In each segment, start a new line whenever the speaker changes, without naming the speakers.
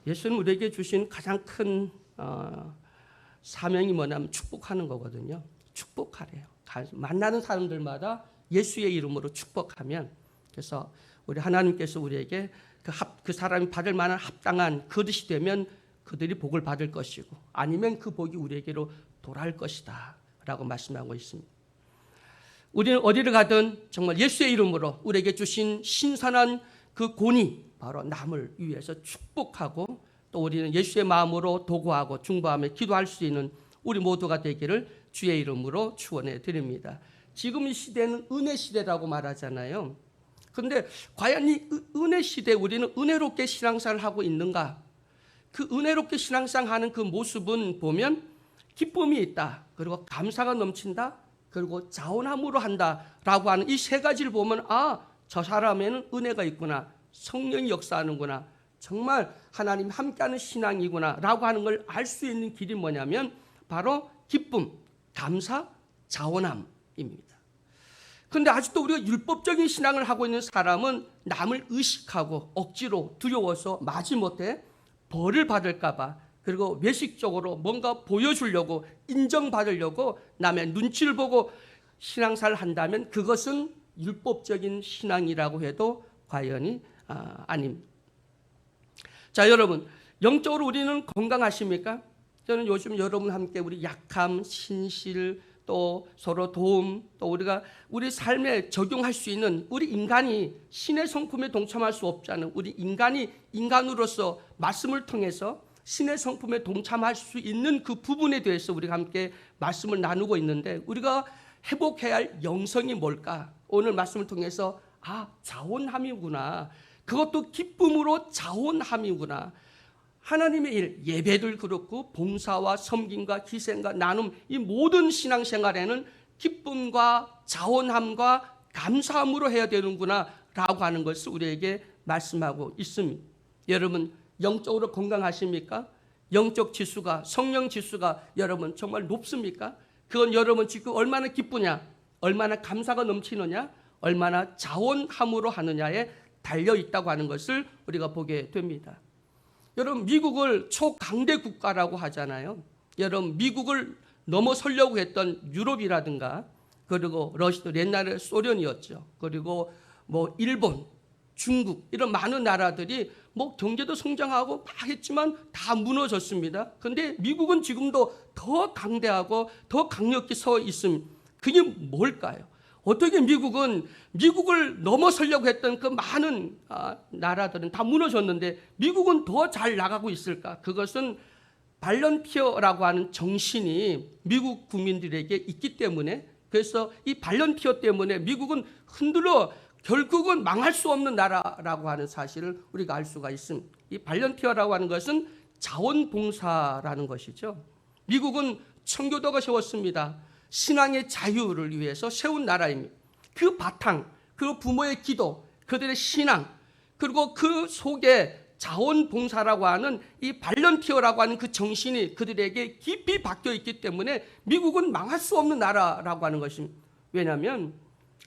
예수는 우리에게 주신 가장 큰 사명이 뭐냐면 축복하는 거거든요. 축복하래요. 만나는 사람들마다 예수의 이름으로 축복하면, 그래서 우리 하나님께서 우리에게 그 사람이 받을 만한 합당한 그릇이 되면 그들이 복을 받을 것이고, 아니면 그 복이 우리에게로 돌아올 것이다 라고 말씀하고 있습니다. 우리는 어디를 가든 정말 예수의 이름으로 우리에게 주신 신선한 그 권위, 바로 남을 위해서 축복하고, 또 우리는 예수의 마음으로 도구하고 중보하며 기도할 수 있는 우리 모두가 되기를 주의 이름으로 축원해 드립니다. 지금 이 시대는 은혜 시대라고 말하잖아요. 그런데 과연 이 은혜 시대에 우리는 은혜롭게 신앙생활을 하고 있는가? 그 은혜롭게 신앙생활하는 그 모습은 보면 기쁨이 있다, 그리고 감사가 넘친다, 그리고 자원함으로 한다라고 하는 이 세 가지를 보면, 저 사람에는 은혜가 있구나, 성령이 역사하는구나, 정말 하나님 함께하는 신앙이구나 라고 하는 걸 알 수 있는 길이 뭐냐면 바로 기쁨, 감사, 자원함입니다. 그런데 아직도 우리가 율법적인 신앙을 하고 있는 사람은 남을 의식하고 억지로 두려워서 마지못해 벌을 받을까 봐, 그리고 외식적으로 뭔가 보여주려고, 인정받으려고 남의 눈치를 보고 신앙생활을 한다면 그것은 율법적인 신앙이라고 해도 과연이 아닙니다. 자, 여러분, 영적으로 우리는 건강하십니까? 저는 요즘 여러분과 함께 우리 약함, 신실, 또 서로 도움, 또 우리가 우리 삶에 적용할 수 있는, 우리 인간이 신의 성품에 동참할 수 없지 않은 우리 인간이 인간으로서 말씀을 통해서 신의 성품에 동참할 수 있는 그 부분에 대해서 우리가 함께 말씀을 나누고 있는데, 우리가 회복해야 할 영성이 뭘까? 오늘 말씀을 통해서 자원함이구나, 그것도 기쁨으로 자원함이구나, 하나님의 일, 예배들 그렇고 봉사와 섬김과 희생과 나눔, 이 모든 신앙생활에는 기쁨과 자원함과 감사함으로 해야 되는구나 라고 하는 것을 우리에게 말씀하고 있습니다. 여러분, 영적으로 건강하십니까? 영적 지수가, 성령 지수가 여러분 정말 높습니까? 그건 여러분 지금 얼마나 기쁘냐, 얼마나 감사가 넘치느냐, 얼마나 자원함으로 하느냐에 달려 있다고 하는 것을 우리가 보게 됩니다. 여러분, 미국을 초강대 국가라고 하잖아요. 여러분, 미국을 넘어서려고 했던 유럽이라든가, 그리고 러시아, 옛날에 소련이었죠. 그리고 일본, 중국, 이런 많은 나라들이 경제도 성장하고 막 했지만 다 무너졌습니다. 그런데 미국은 지금도 더 강대하고 더 강력히 서 있습니다. 그게 뭘까요? 어떻게 미국을 넘어서려고 했던 그 많은 나라들은 다 무너졌는데 미국은 더 잘 나가고 있을까? 그것은 발런티어라고 하는 정신이 미국 국민들에게 있기 때문에, 그래서 이 발런티어 때문에 미국은 흔들어 결국은 망할 수 없는 나라라고 하는 사실을 우리가 알 수가 있습니다. 이 발런티어라고 하는 것은 자원봉사라는 것이죠. 미국은 청교도가 세웠습니다. 신앙의 자유를 위해서 세운 나라입니다. 그 바탕, 그 부모의 기도, 그들의 신앙, 그리고 그 속에 자원봉사라고 하는 이 발런티어라고 하는 그 정신이 그들에게 깊이 박혀 있기 때문에 미국은 망할 수 없는 나라라고 하는 것입니다. 왜냐하면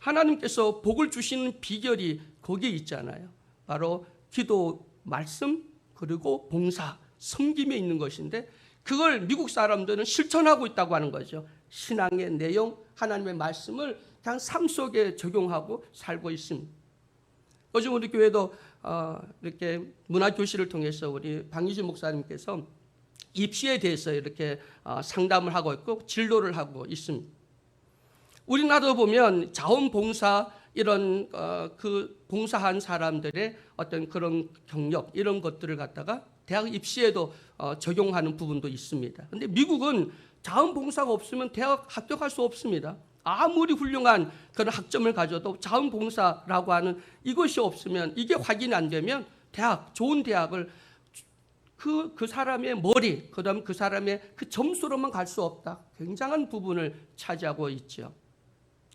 하나님께서 복을 주시는 비결이 거기에 있잖아요. 바로 기도, 말씀, 그리고 봉사, 섬김에 있는 것인데, 그걸 미국 사람들은 실천하고 있다고 하는 거죠. 신앙의 내용, 하나님의 말씀을 그냥 삶 속에 적용하고 살고 있습니다. 요즘 우리 교회도 이렇게 문화교실을 통해서 우리 방희진 목사님께서 입시에 대해서 이렇게 상담을 하고 있고 진로를 하고 있습니다. 우리나라도 보면 자원봉사, 이런 그 봉사한 사람들의 어떤 그런 경력, 이런 것들을 갖다가 대학 입시에도 적용하는 부분도 있습니다. 그런데 미국은 자원봉사가 없으면 대학 합격할 수 없습니다. 아무리 훌륭한 그런 학점을 가져도 자원봉사라고 하는 이것이 없으면, 이게 확인이 안 되면 좋은 대학을 그 사람의 머리, 그다음 그 사람의 그 점수로만 갈 수 없다. 굉장한 부분을 차지하고 있죠.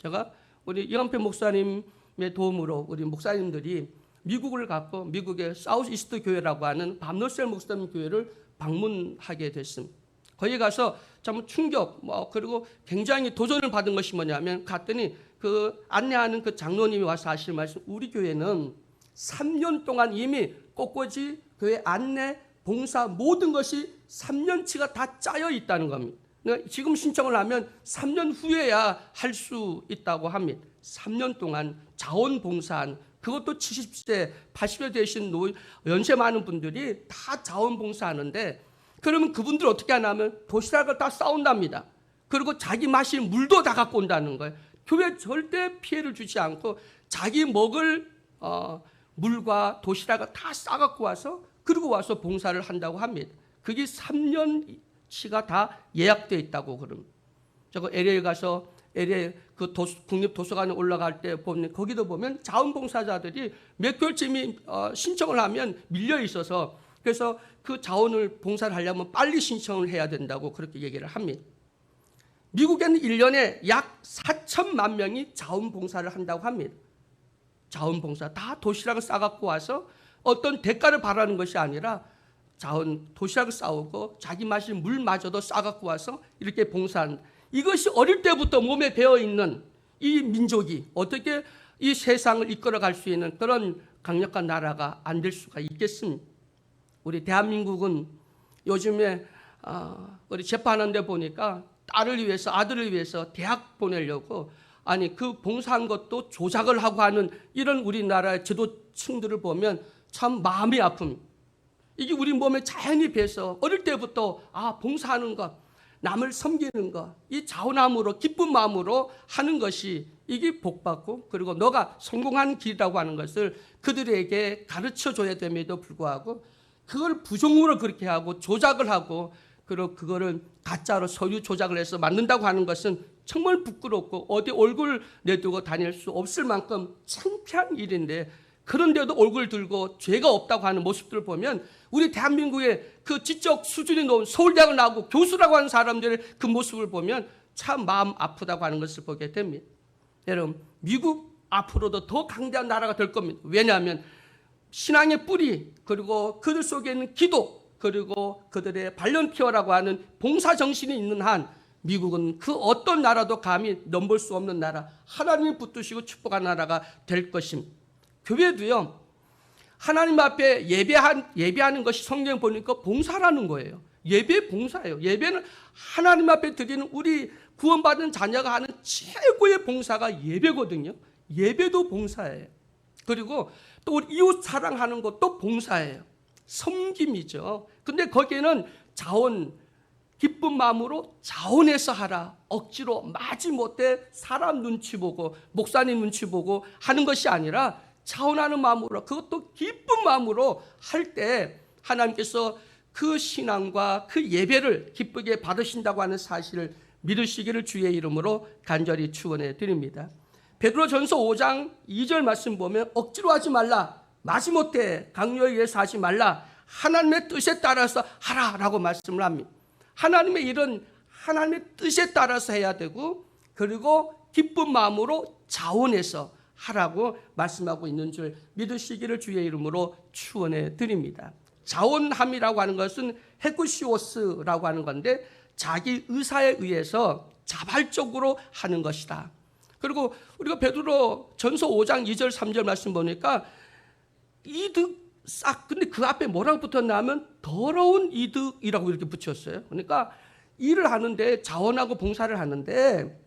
제가 우리 이한표 목사님의 도움으로 우리 목사님들이 미국을 갔고, 미국의 사우스 이스트 교회라고 하는 밤노셀 목사님 교회를 방문하게 됐습니다. 거기 가서 참 충격, 그리고 굉장히 도전을 받은 것이 뭐냐면, 갔더니 그 안내하는 그 장로님이 와서 하실 말씀, 우리 교회는 3년 동안 이미 꽃꽂이 교회 안내 봉사 모든 것이 3년치가 다 짜여 있다는 겁니다. 그러니까 지금 신청을 하면 3년 후에야 할 수 있다고 합니다. 3년 동안 자원봉사한, 그것도 70세, 80세 되신 연세 많은 분들이 다 자원봉사하는데, 그러면 그분들 어떻게 하냐면 도시락을 다 싸온답니다. 그리고 자기 마실 물도 다 갖고 온다는 거예요. 교회 절대 피해를 주지 않고 자기 먹을 물과 도시락을 다 싸갖고 와서 그리고 와서 봉사를 한다고 합니다. 그게 3년치가 다 예약되어 있다고 그럽니다. 저거 LA 가서 LA 그 국립도서관에 올라갈 때 보면 거기도 보면 자원봉사자들이 몇 개월쯤이 신청을 하면 밀려 있어서, 그래서 그 자원을 봉사를 하려면 빨리 신청을 해야 된다고 그렇게 얘기를 합니다. 미국에는 1년에 약 4천만 명이 자원봉사를 한다고 합니다. 자원봉사 다 도시락을 싸갖고 와서 어떤 대가를 바라는 것이 아니라 도시락을 싸오고 자기 마실 물마저도 싸갖고 와서 이렇게 봉사하는, 이것이 어릴 때부터 몸에 배어있는 이 민족이 어떻게 이 세상을 이끌어갈 수 있는 그런 강력한 나라가 안 될 수가 있겠습니까? 우리 대한민국은 요즘에 우리 재판하는데 보니까 딸을 위해서, 아들을 위해서 대학 보내려고 그 봉사한 것도 조작을 하고 하는 이런 우리나라의 지도층들을 보면 참 마음이 아픕니다. 이게 우리 몸에 자연히 배서 어릴 때부터 봉사하는 것, 남을 섬기는 것, 이 자원함으로 기쁜 마음으로 하는 것이 이게 복받고, 그리고 너가 성공하는 길이라고 하는 것을 그들에게 가르쳐줘야 됨에도 불구하고 그걸 부정으로 그렇게 하고 조작을 하고, 그리고 그거를 가짜로 서류 조작을 해서 만든다고 하는 것은 정말 부끄럽고 어디 얼굴 내두고 다닐 수 없을 만큼 창피한 일인데, 그런데도 얼굴 들고 죄가 없다고 하는 모습들을 보면 우리 대한민국의 그 지적 수준이 높은 서울대학을 나오고 교수라고 하는 사람들의 그 모습을 보면 참 마음 아프다고 하는 것을 보게 됩니다. 여러분, 미국 앞으로도 더 강대한 나라가 될 겁니다. 왜냐하면 신앙의 뿌리, 그리고 그들 속에 있는 기도, 그리고 그들의 발런티어라고 하는 봉사 정신이 있는 한 미국은 그 어떤 나라도 감히 넘볼 수 없는 나라, 하나님이 붙드시고 축복한 나라가 될 것입니다. 교회도요, 하나님 앞에 예배하는 것이 성경 보니까 봉사라는 거예요. 예배 봉사예요. 예배는 하나님 앞에 드리는 우리 구원받은 자녀가 하는 최고의 봉사가 예배거든요. 예배도 봉사예요. 그리고 또 우리 이웃 사랑하는 것도 봉사예요. 섬김이죠. 근데 거기에는 기쁜 마음으로 자원해서 하라, 억지로 마지못해 사람 눈치 보고 목사님 눈치 보고 하는 것이 아니라 자원하는 마음으로, 그것도 기쁜 마음으로 할 때 하나님께서 그 신앙과 그 예배를 기쁘게 받으신다고 하는 사실을 믿으시기를 주의 이름으로 간절히 축원해 드립니다. 베드로전서 5장 2절 말씀 보면 억지로 하지 말라, 마지못해 강요에 의해서 하지 말라, 하나님의 뜻에 따라서 하라라고 말씀을 합니다. 하나님의 일은 하나님의 뜻에 따라서 해야 되고, 그리고 기쁜 마음으로 자원해서 하라고 말씀하고 있는 줄 믿으시기를 주의 이름으로 축원해 드립니다. 자원함이라고 하는 것은 헤쿠시오스라고 하는 건데 자기 의사에 의해서 자발적으로 하는 것이다. 그리고 우리가 베드로 전서 5장 2절 3절 말씀 보니까 이득 싹, 근데 그 앞에 뭐라고 붙었냐면 더러운 이득이라고 이렇게 붙였어요. 그러니까 일을 하는데, 자원하고 봉사를 하는데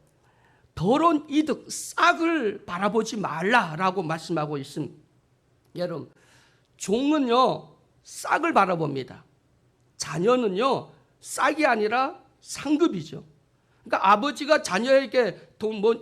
더러운 이득, 싹을 바라보지 말라라고 말씀하고 있습니다. 여러분, 종은요 싹을 바라봅니다. 자녀는요 싹이 아니라 상급이죠. 그러니까 아버지가 자녀에게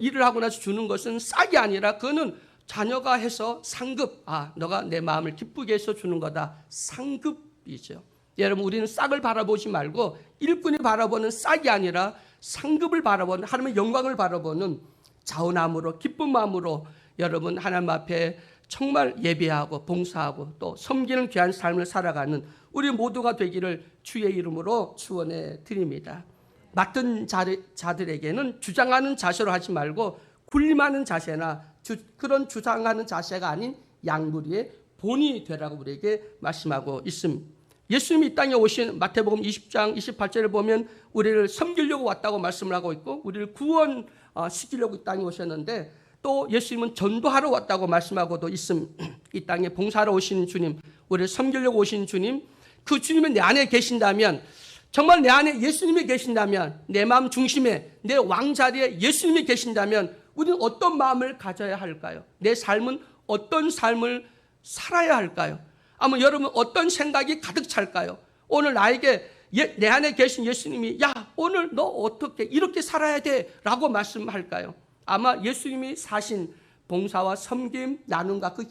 일을 하고 나서 주는 것은 싹이 아니라 그거는 자녀가 해서 상급, 너가 내 마음을 기쁘게 해서 주는 거다, 상급이죠. 여러분, 우리는 싹을 바라보지 말고 일꾼이 바라보는 싹이 아니라 상급을 바라보는, 하나님의 영광을 바라보는 자원함으로 기쁜 마음으로 여러분 하나님 앞에 정말 예배하고 봉사하고 또 섬기는 귀한 삶을 살아가는 우리 모두가 되기를 주의 이름으로 축원해 드립니다. 맡은 자들에게는 주장하는 자세로 하지 말고 군림하는 자세나 그런 주장하는 자세가 아닌 양무리의 본이 되라고 우리에게 말씀하고 있습니다. 예수님이 이 땅에 오신 마태복음 20장 28절을 보면 우리를 섬기려고 왔다고 말씀을 하고 있고, 우리를 구원시키려고 이 땅에 오셨는데, 또 예수님은 전도하러 왔다고 말씀하고도 있습니다. 이 땅에 봉사하러 오신 주님, 우리를 섬기려고 오신 주님, 그 주님이 내 안에 계신다면, 정말 내 안에 예수님이 계신다면, 내 마음 중심에 내 왕자리에 예수님이 계신다면 우리는 어떤 마음을 가져야 할까요? 내 삶은 어떤 삶을 살아야 할까요? 아마 여러분 어떤 생각이 가득 찰까요? 오늘 나에게 내 안에 계신 예수님이 야 오늘 너 어떻게 이렇게 살아야 돼 라고 말씀할까요? 아마 예수님이 사신 봉사와 섬김, 나눔과 그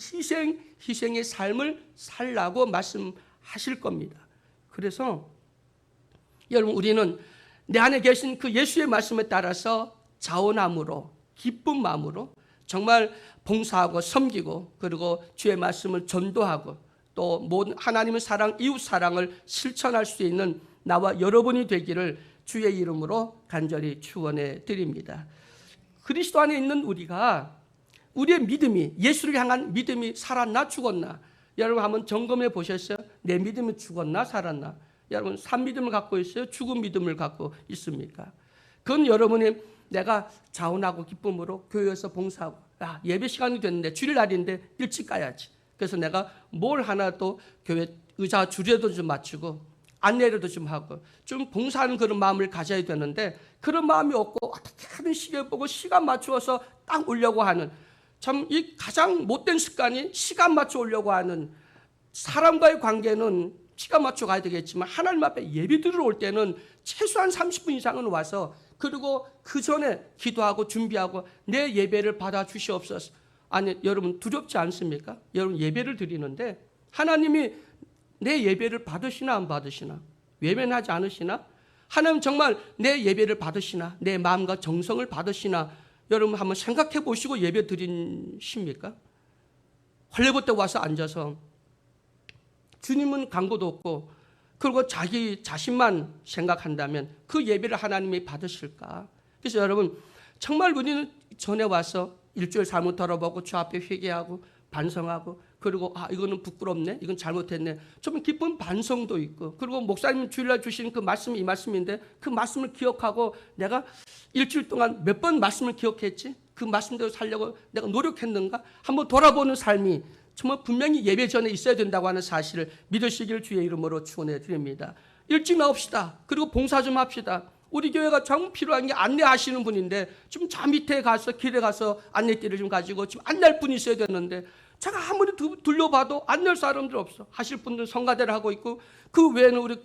희생의 삶을 살라고 말씀하실 겁니다. 그래서 여러분 우리는 내 안에 계신 그 예수의 말씀에 따라서 자원함으로 기쁜 마음으로 정말 봉사하고 섬기고 그리고 주의 말씀을 전도하고 또 모든 하나님의 사랑, 이웃 사랑을 실천할 수 있는 나와 여러분이 되기를 주의 이름으로 간절히 축원해 드립니다. 그리스도 안에 있는 우리가 우리의 믿음이 예수를 향한 믿음이 살았나 죽었나 여러분 한번 점검해 보셨어요? 내 믿음이 죽었나 살았나? 여러분 산 믿음을 갖고 있어요? 죽은 믿음을 갖고 있습니까? 그건 여러분이 내가 자원하고 기쁨으로 교회에서 봉사하고 예배 시간이 됐는데 주일날인데 일찍 가야지. 그래서 내가 뭘 하나 또 교회 의자 줄여도 좀 맞추고 안내라도 좀 하고 좀 봉사하는 그런 마음을 가져야 되는데 그런 마음이 없고 어떻게 하는 시계 보고 시간 맞추어서 딱 오려고 하는 참 이 가장 못된 습관이 시간 맞춰 오려고 하는 사람과의 관계는 시간 맞춰 가야 되겠지만 하나님 앞에 예배 드리러 올 때는 최소한 30분 이상은 와서 그리고 그 전에 기도하고 준비하고 내 예배를 받아 주시옵소서. 아니 여러분 두렵지 않습니까? 여러분 예배를 드리는데 하나님이 내 예배를 받으시나 안 받으시나? 외면하지 않으시나? 하나님 정말 내 예배를 받으시나? 내 마음과 정성을 받으시나? 여러분 한번 생각해 보시고 예배 드리십니까? 헐레벌떡 와서 앉아서 주님은 광고도 없고 그리고 자기 자신만 생각한다면 그 예배를 하나님이 받으실까? 그래서 여러분 정말 우리는 전에 와서 일주일 잘못 돌아보고 주 앞에 회개하고 반성하고 그리고 이거는 부끄럽네, 이건 잘못했네. 좀 기쁜 반성도 있고 그리고 목사님 주일날 주신 그 말씀이 이 말씀인데 그 말씀을 기억하고 내가 일주일 동안 몇 번 말씀을 기억했지? 그 말씀대로 살려고 내가 노력했는가? 한번 돌아보는 삶이 정말 분명히 예배 전에 있어야 된다고 하는 사실을 믿으시길 주의 이름으로 축원해 드립니다. 일찍 나옵시다. 그리고 봉사 좀 합시다. 우리 교회가 정 필요한 게 안내하시는 분인데 좀 저 밑에 가서 길에 가서 안내띠를 좀 가지고 좀 안내할 분이 있어야 되는데 제가 아무리 둘러봐도 안내할 사람들 없어. 하실 분들 성가대를 하고 있고 그 외에는 우리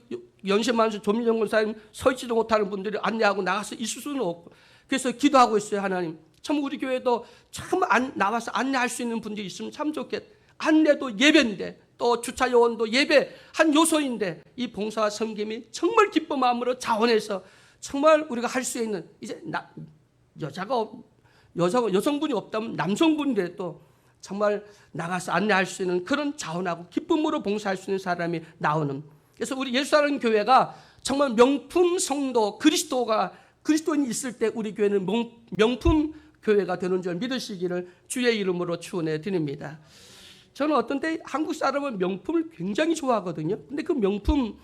연세 많으신 조민정 권사님 서 있지도 못하는 분들이 안내하고 나가서 있을 수는 없고 그래서 기도하고 있어요. 하나님 참 우리 교회도 참 나와서 안내할 수 있는 분들이 있으면 참 좋겠다. 안내도 예배인데 또 주차 요원도 예배 한 요소인데 이 봉사와 섬김이 정말 기쁜 마음으로 자원해서 정말 우리가 할 수 있는 이제 여성분이 없다면 남성분들도 정말 나가서 안내할 수 있는 그런 자원하고 기쁨으로 봉사할 수 있는 사람이 나오는 그래서 우리 예수사랑 교회가 정말 명품 성도 그리스도인이 있을 때 우리 교회는 명품 교회가 되는 줄 믿으시기를 주의 이름으로 축원해 드립니다. 저는 어떤 때 한국 사람은 명품을 굉장히 좋아하거든요. 근데 그 명품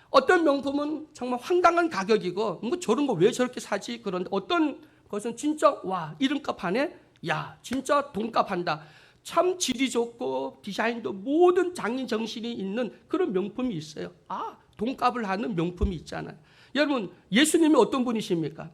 어떤 명품은 정말 황당한 가격이고 뭐 저런 거 왜 저렇게 사지? 그런데 어떤 것은 진짜 와 이름값 하네? 야 진짜 돈값 한다. 참 질이 좋고 디자인도 모든 장인 정신이 있는 그런 명품이 있어요. 돈값을 하는 명품이 있잖아요. 여러분 예수님이 어떤 분이십니까?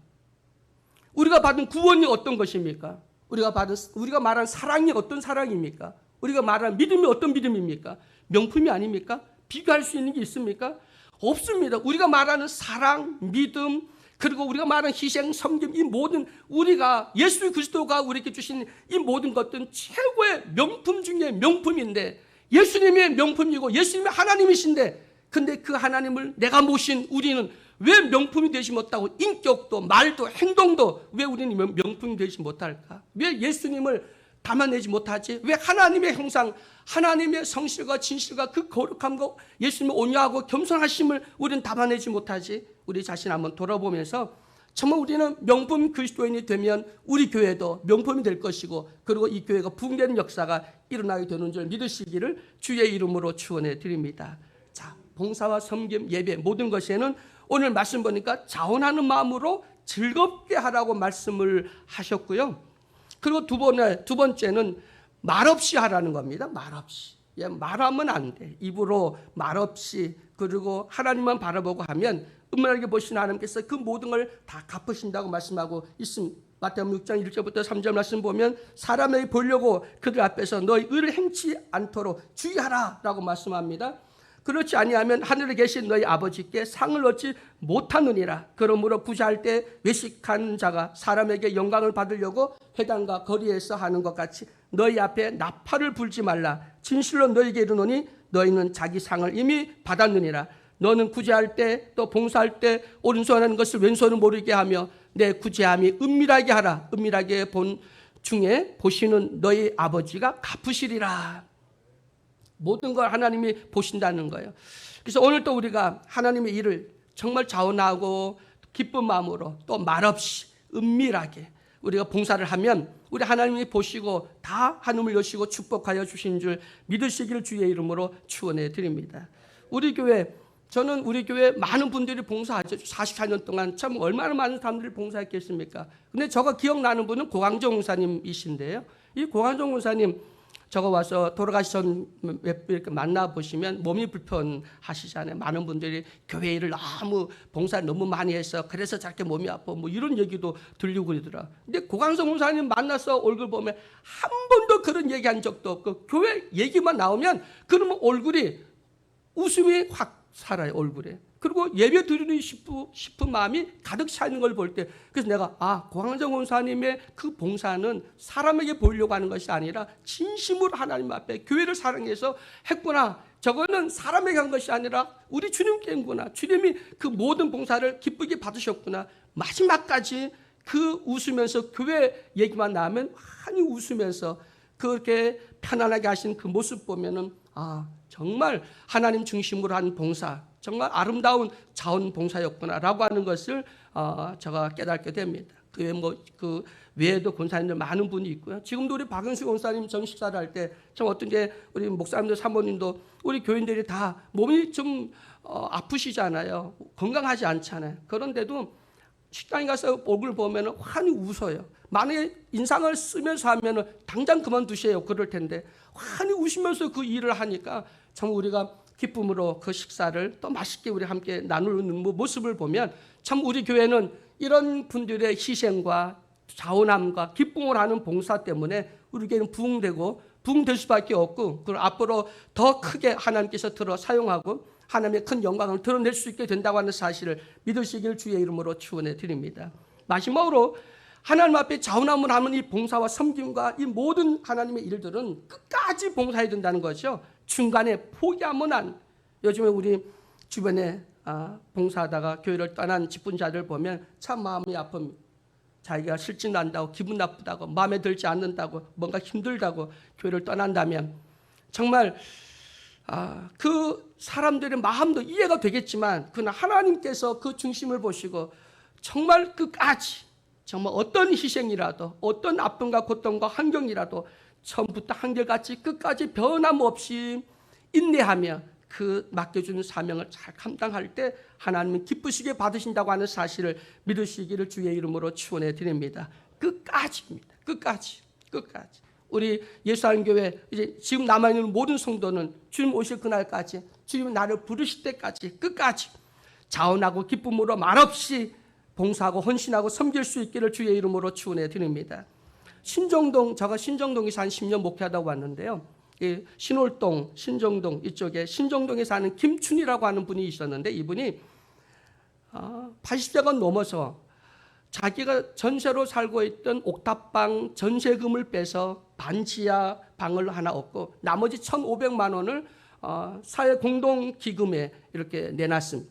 우리가 받은 구원이 어떤 것입니까? 우리가 말한 사랑이 어떤 사랑입니까? 우리가 말하는 믿음이 어떤 믿음입니까? 명품이 아닙니까? 비교할 수 있는 게 있습니까? 없습니다. 우리가 말하는 사랑, 믿음, 그리고 우리가 말하는 희생, 섬김, 이 모든 우리가 예수 그리스도가 우리에게 주신 이 모든 것들은 최고의 명품 중에 명품인데 예수님의 명품이고 예수님이 하나님이신데 근데 그 하나님을 내가 모신 우리는 왜 명품이 되지 못하고 인격도 말도 행동도 왜 우리는 명품이 되지 못할까? 왜 예수님을 담아내지 못하지? 왜 하나님의 형상, 하나님의 성실과 진실과 그 거룩함과 예수님의 온유하고 겸손하심을 우리는 담아내지 못하지? 우리 자신 한번 돌아보면서 정말 우리는 명품 그리스도인이 되면 우리 교회도 명품이 될 것이고 그리고 이 교회가 부흥되는 역사가 일어나게 되는 줄 믿으시기를 주의 이름으로 축원해 드립니다. 자, 봉사와 섬김, 예배 모든 것에는 오늘 말씀 보니까 자원하는 마음으로 즐겁게 하라고 말씀을 하셨고요. 그리고 두 번째는 말없이 하라는 겁니다. 말없이. 말하면 안 돼. 입으로 말없이 그리고 하나님만 바라보고 하면 은밀하게 보시는 하나님께서 그 모든 걸 다 갚으신다고 말씀하고 있습니다. 마태복음 6장 1절부터 3절 말씀 보면 사람에게 보려고 그들 앞에서 너희 의를 행치 않도록 주의하라 라고 말씀합니다. 그렇지 아니하면 하늘에 계신 너희 아버지께 상을 얻지 못하느니라. 그러므로 부자할 때 외식한 자가 사람에게 영광을 받으려고 회당과 거리에서 하는 것 같이 너희 앞에 나팔을 불지 말라. 진실로 너희에게 이르노니 너희는 자기 상을 이미 받았느니라. 너는 구제할 때 또 봉사할 때 오른손하는 것을 왼손은 모르게 하며 내 구제함이 은밀하게 하라. 은밀하게 본 중에 보시는 너희 아버지가 갚으시리라. 모든 걸 하나님이 보신다는 거예요. 그래서 오늘 또 우리가 하나님의 일을 정말 자원하고 기쁜 마음으로 또 말없이 은밀하게 우리가 봉사를 하면 우리 하나님이 보시고 다 하늘을 여시고 축복하여 주신 줄 믿으시기를 주의 이름으로 축원해 드립니다. 저는 우리 교회 많은 분들이 봉사하죠. 44년 동안 참 얼마나 많은 사람들이 봉사했겠습니까? 근데 저가 기억나는 분은 고광정 목사님이신데요. 이 고광정 목사님 저거 와서 돌아가시 전 이렇게 만나보시면 몸이 불편하시잖아요. 많은 분들이 교회 일을 너무 봉사를 너무 많이 해서 그래서 저렇게 몸이 아파 뭐 이런 얘기도 들리고 그러더라. 근데 고광성 목사님 만나서 얼굴 보면 한 번도 그런 얘기한 적도 없고 교회 얘기만 나오면 그러면 얼굴이 웃음이 확 살아요. 얼굴에. 그리고 예배 드리고 싶은 마음이 가득 차 있는 걸 볼 때 그래서 내가 고광정 원사님의 그 봉사는 사람에게 보이려고 하는 것이 아니라 진심으로 하나님 앞에 교회를 사랑해서 했구나. 저거는 사람에게 한 것이 아니라 우리 주님께 한구나. 주님이 그 모든 봉사를 기쁘게 받으셨구나. 마지막까지 그 웃으면서 교회 얘기만 나오면 많이 웃으면서 그렇게 편안하게 하신 그 모습 보면은 정말 하나님 중심으로 한 봉사, 정말 아름다운 자원봉사였구나라고 하는 것을 제가 깨닫게 됩니다. 그 외에도 권사님들 많은 분이 있고요. 지금도 우리 박은수 권사님 정식사를 할 때 참 어떤 게 우리 목사님들 사모님도 우리 교인들이 다 몸이 좀 아프시잖아요. 건강하지 않잖아요. 그런데도 식당에 가서 얼굴 보면 환히 웃어요. 만약에 인상을 쓰면서 하면 당장 그만두세요. 그럴 텐데 환히 웃으면서 그 일을 하니까 참 우리가 기쁨으로 그 식사를 또 맛있게 우리 함께 나누는 모습을 보면 참 우리 교회는 이런 분들의 희생과 자원함과 기쁨을 하는 봉사 때문에 우리 교회는 부흥될 수밖에 없고 그리고 앞으로 더 크게 하나님께서 들어 사용하고 하나님의 큰 영광을 드러낼 수 있게 된다고 하는 사실을 믿으시길 주의 이름으로 축원해 드립니다. 마지막으로 하나님 앞에 자원함을 하는 이 봉사와 섬김과 이 모든 하나님의 일들은 끝까지 봉사해야 된다는 거죠. 중간에 포기하면 안. 요즘에 우리 주변에 봉사하다가 교회를 떠난 직분자들 보면 참 마음이 아픕니다. 자기가 실증 난다고 기분 나쁘다고 마음에 들지 않는다고 뭔가 힘들다고 교회를 떠난다면 정말 그 사람들의 마음도 이해가 되겠지만 그러나 하나님께서 그 중심을 보시고 정말 끝까지 정말 어떤 희생이라도 어떤 아픔과 고통과 환경이라도 처음부터 한결같이 끝까지 변함없이 인내하며 그 맡겨주는 사명을 잘 감당할 때 하나님은 기쁘시게 받으신다고 하는 사실을 믿으시기를 주의 이름으로 축원해 드립니다. 끝까지입니다. 끝까지. 우리 예수하나님교회 이제 지금 남아있는 모든 성도는 주님 오실 그날까지 주님 나를 부르실 때까지 끝까지 자원하고 기쁨으로 말없이 봉사하고 헌신하고 섬길 수 있기를 주의 이름으로 축원해 드립니다. 제가 신정동에서 한 10년 목회하다고 왔는데요. 신월동, 신정동 이쪽에 신정동에 사는 김춘이라고 하는 분이 있었는데 이분이 80세가 넘어서 자기가 전세로 살고 있던 옥탑방 전세금을 빼서 반지하 방을 하나 얻고 나머지 1,500만 원을 사회공동기금에 이렇게 내놨습니다.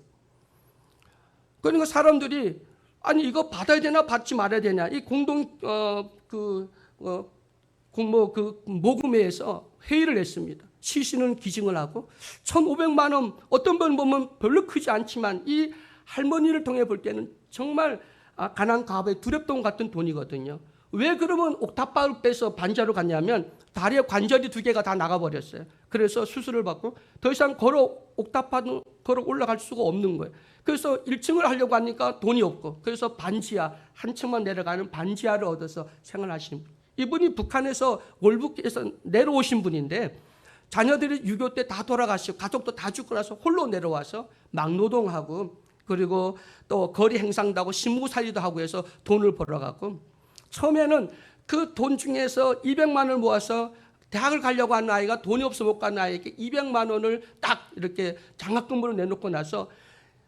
그러니까 사람들이 아니 이거 받아야 되나 받지 말아야 되냐 이 모금회에서 회의를 했습니다. 시신은 기증을 하고 1,500만 원 어떤 분 보면 별로 크지 않지만 이 할머니를 통해 볼 때는 정말 가난 가업의 두렵돈 같은 돈이거든요. 왜 그러면 옥탑방을 빼서 반지하로 갔냐면 다리에 관절이 2개가 다 나가버렸어요. 그래서 수술을 받고 더 이상 옥탑방 걸어 올라갈 수가 없는 거예요. 그래서 1층을 하려고 하니까 돈이 없고 그래서 반지하 한 층만 내려가는 반지하를 얻어서 생활하시는 분. 이분이 북한에서 월북해서 내려오신 분인데 자녀들이 6.25 때 다 돌아가시고 가족도 다 죽고 나서 홀로 내려와서 막노동하고 그리고 또 거리 행상도 하고 신무살이도 하고 해서 돈을 벌어가고 처음에는 그 돈 중에서 200만 원을 모아서 대학을 가려고 하는 아이가 돈이 없어 못 가는 아이에게 200만 원을 딱 이렇게 장학금으로 내놓고 나서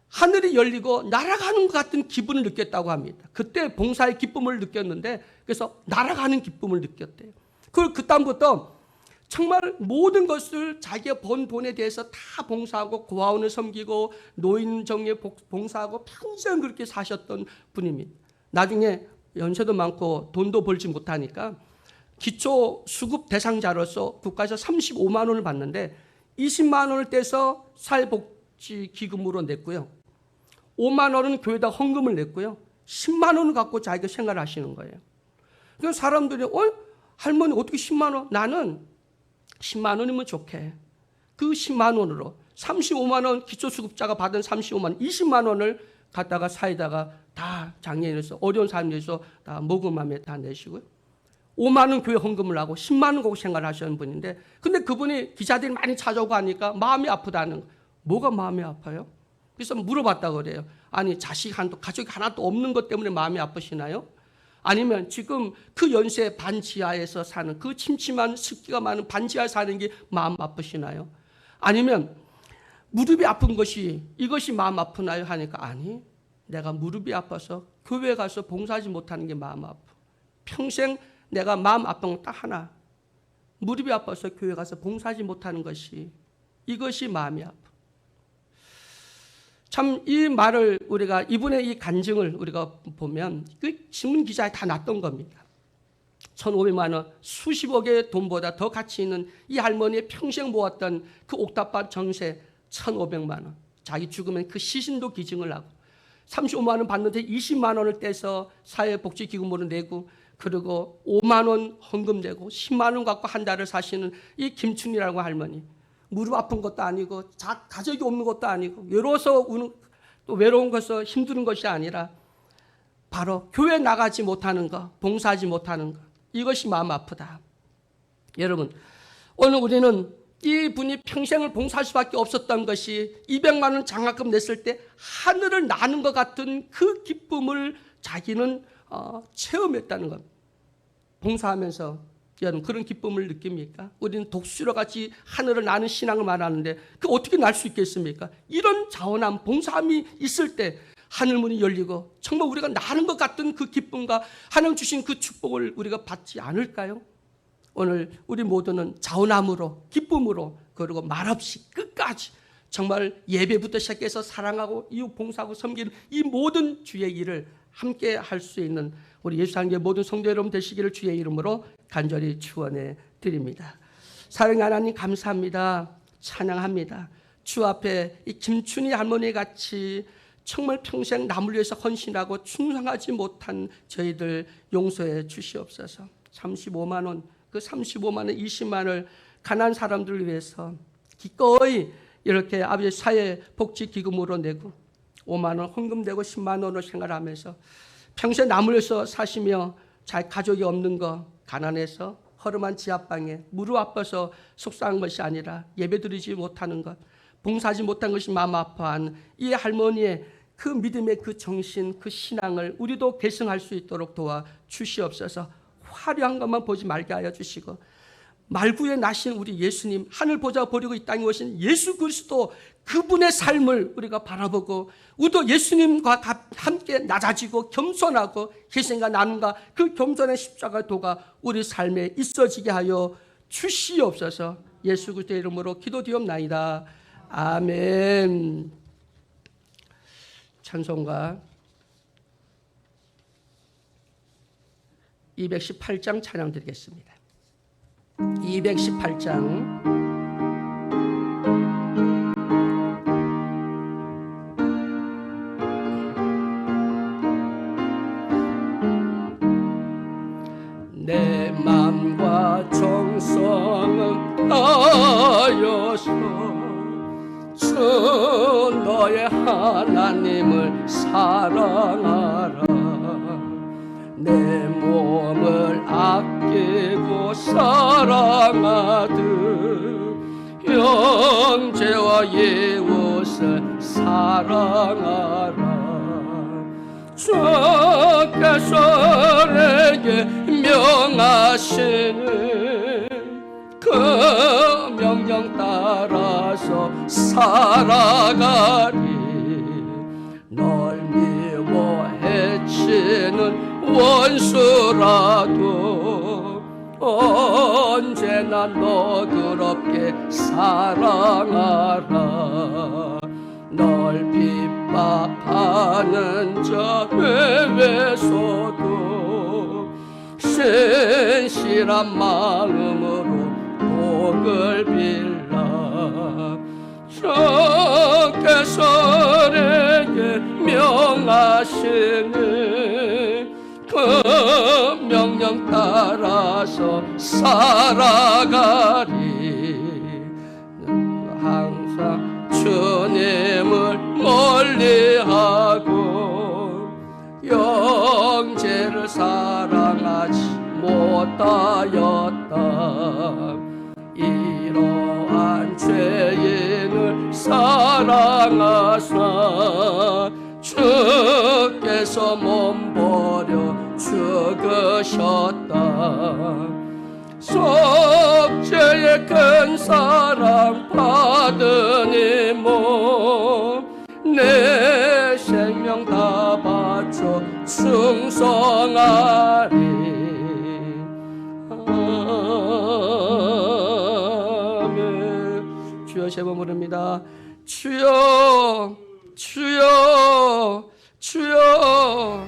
하늘이 열리고 날아가는 것 같은 기분을 느꼈다고 합니다. 그때 봉사의 기쁨을 느꼈는데 그래서 날아가는 기쁨을 느꼈대요. 그리고 그다음부터 정말 모든 것을 자기가 번 돈에 대해서 다 봉사하고 고아원을 섬기고 노인정에 봉사하고 평생 그렇게 사셨던 분입니다. 나중에 연세도 많고 돈도 벌지 못하니까 기초 수급 대상자로서 국가에서 35만 원을 받는데 20만 원을 떼서 사회복지기금으로 냈고요. 5만 원은 교회에다 헌금을 냈고요. 10만 원을 갖고 자기가 생활하시는 거예요. 그래서 사람들이 할머니 어떻게 10만 원? 나는 10만 원이면 좋게. 그 10만 원으로 35만 원 기초수급자가 받은 35만 원, 20만 원을 갖다가 사이다가 다 장애인에서 어려운 사람들에서 다 모금함에 다 내시고요. 5만 원 교회 헌금을 하고 10만 원 갖고 생활하시는 분인데 근데 그분이 기자들이 많이 찾아오고 하니까 마음이 아프다는 거예요. 뭐가 마음이 아파요? 그래서 물어봤다고 그래요. 아니 자식 가족이 하나도 없는 것 때문에 마음이 아프시나요? 아니면 지금 그 연세 반지하에서 사는 그 침침한 습기가 많은 반지하에 사는 게 마음 아프시나요? 아니면 무릎이 아픈 것이 이것이 마음 아프나요? 하니까 아니 내가 무릎이 아파서 교회 가서 봉사하지 못하는 게 마음 아파. 평생 내가 마음 아픈 건 딱 하나. 무릎이 아파서 교회 가서 봉사하지 못하는 것이 이것이 마음이 아파. 참 이 말을 우리가 이분의 이 간증을 우리가 보면 그 신문 기사에 다 났던 겁니다. 1,500만 원 수십억의 돈보다 더 가치 있는 이 할머니의 평생 모았던 그 옥탑방 전세 1,500만 원. 자기 죽으면 그 시신도 기증을 하고 35만 원 받는데 20만 원을 떼서 사회복지기금으로 내고 그리고 5만 원 헌금 내고 10만 원 갖고 한 달을 사시는 이 김춘이라고 할머니. 무릎 아픈 것도 아니고 가족이 없는 것도 아니고 외로워서 우는 또 외로운 것서 힘든 것이 아니라 바로 교회 나가지 못하는 것, 봉사하지 못하는 것. 이것이 마음 아프다. 여러분 오늘 우리는 이분이 평생을 봉사할 수밖에 없었던 것이 200만 원 장학금 냈을 때 하늘을 나는 것 같은 그 기쁨을 자기는 체험했다는 것. 봉사하면서 여러분 그런 기쁨을 느낍니까? 우리는 독수리와 같이 하늘을 나는 신앙을 말하는데 그 어떻게 날 수 있겠습니까? 이런 자원함, 봉사함이 있을 때 하늘문이 열리고 정말 우리가 나는 것 같은 그 기쁨과 하나님 주신 그 축복을 우리가 받지 않을까요? 오늘 우리 모두는 자원함으로 기쁨으로 그리고 말없이 끝까지 정말 예배부터 시작해서 사랑하고 이웃 봉사하고 섬기는 이 모든 주의 일을 함께 할 수 있는 우리 예수상계 모든 성도 여러분 되시기를 주의 이름으로 간절히 축원해 드립니다. 사랑하는 하나님 감사합니다. 찬양합니다. 주 앞에 이 김춘희 할머니 같이 정말 평생 남을 위해서 헌신하고 충성하지 못한 저희들 용서해 주시옵소서. 35만 원, 그 35만 원, 20만 원을 가난한 사람들을 위해서 기꺼이 이렇게 아버지 사회복지기금으로 내고 5만 원 헌금 내고 10만 원으로 생활하면서 평생 남을 위해서 사시며 잘 가족이 없는 거 가난해서 허름한 지하방에 무릎 아파서 속상한 것이 아니라 예배드리지 못하는 것 봉사하지 못한 것이 마음 아파한 이 할머니의 그 믿음의 그 정신 그 신앙을 우리도 계승할 수 있도록 도와 주시옵소서. 화려한 것만 보지 말게 하여 주시고 말구에 나신 우리 예수님 하늘 보좌 버리고 이 땅에 오신 예수 그리스도 그분의 삶을 우리가 바라보고 우리도 예수님과 함께 낮아지고 겸손하고 희생과 나눔과 그 겸손의 십자가 도가 우리 삶에 있어지게 하여 주시옵소서. 예수 그리스도의 이름으로 기도드리옵나이다. 아멘. 찬송가 218장 찬양 드리겠습니다. 218장 내 맘과 정성은 다여서 주 너의 하나님을 사랑하라. 내 몸을 아끼고 사랑하듯 형제와 이웃을 사랑하라. 주께서 내게 명하시는 그 명령 따라서 살아가리. 널 미워 해치는 원수라도 언제나 너그럽게 사랑하라. 널 핍박하는 자 외에서도 신실한 마음으로 복을 빌라. 주께서 내게 명하시는 그 명령 따라서 살아가리. 항상 주님을 멀리하고 형제를 사랑하지 못하였다. 이러한 죄인을 사랑하사 주께서 몸버려 죽으셨다. 속죄의 큰 사랑 받으니 내 생명 다 바쳐 충성하리. 아멘. 주여 제발 부릅니다. 주여 주여 주여